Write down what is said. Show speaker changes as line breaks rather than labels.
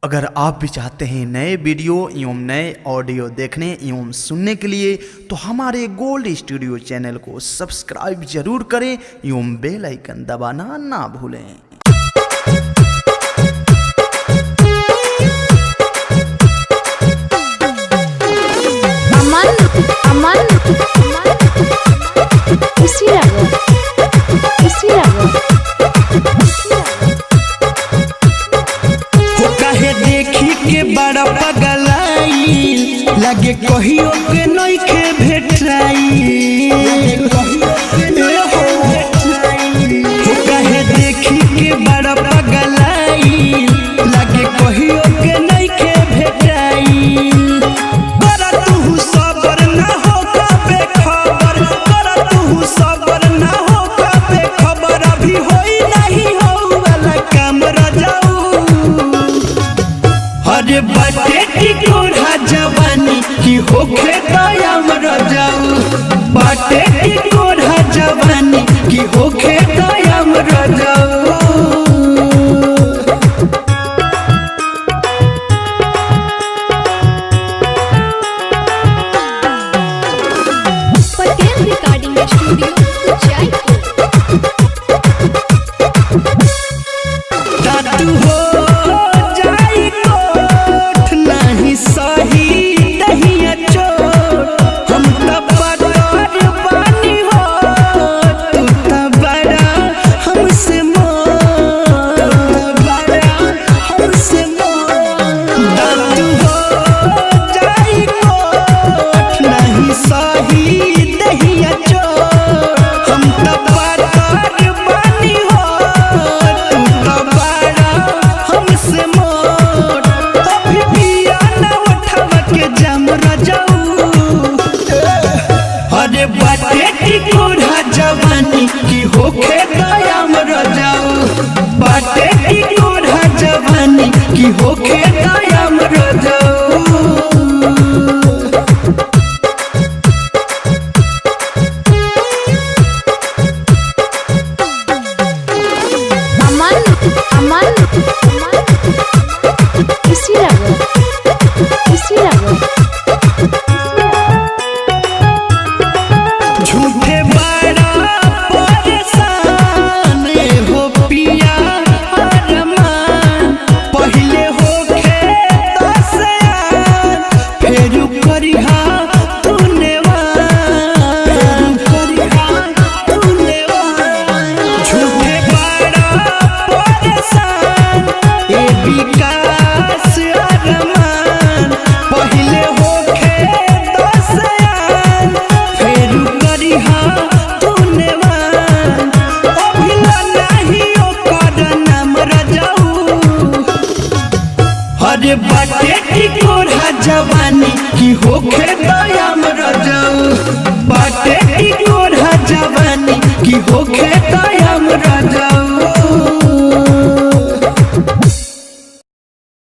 अगर आप भी चाहते हैं नए वीडियो एवं नए ऑडियो देखने एवं सुनने के लिए तो हमारे गोल्ड स्टूडियो चैनल को सब्सक्राइब जरूर करें एवं बेल आइकन दबाना ना भूलें।
बड़ा पगलाई लगे कहियो के नइखे भेटाई हो कहे देखी के बड़ा पगलाई लगे कहियो के नइखे भेटाई। कर तू सबर ना हो कबे खबर, कर तू सबर ना हो कबे खबर, अभी होई नहीं हो वाला काम रजाऊ। अरे बाटे टिकोरा जवानी की होखे दयाम रजाऊ, बाटे टिकोरा जवानी की होखे दयाम रजाऊ।
पटेल रिकॉर्डिंग स्टूडियो
दादू हो जाई कोठ नहीं सही दहिया चोट, हम तो बड़र बानी हो तू तो बड़ा हमसे मोट, बड़ा हमसे मोट। दादू हो जाई कोठ नहीं सही दहिया चोट, हम तो बड़र बानी हो तू तो बड़ा हमसे मोट। अभी पिया ना उठावा के जाम रजाऊ। अरे बाटे टिकोरा जवानी की होखे दयाम रजाऊ, बाटे टिकोरा जवानी की होखे दयाम रजाऊ। झूठे बड़ा परेशान हो पिया अरमान, पहले होखे दसयान फेरू करिहा तूने वान, तूने वान। झूठे बड़ा परेशान ए विकास अरमान, पहले होखे दसयान फेरू करिहा तूने वान, अभिला नहीं ओकर नाम रजाऊ। अरे बाटे टिकोरा जवानी की होखे दयाम रजाऊ, बाटे टिकोरा जवानी की होखे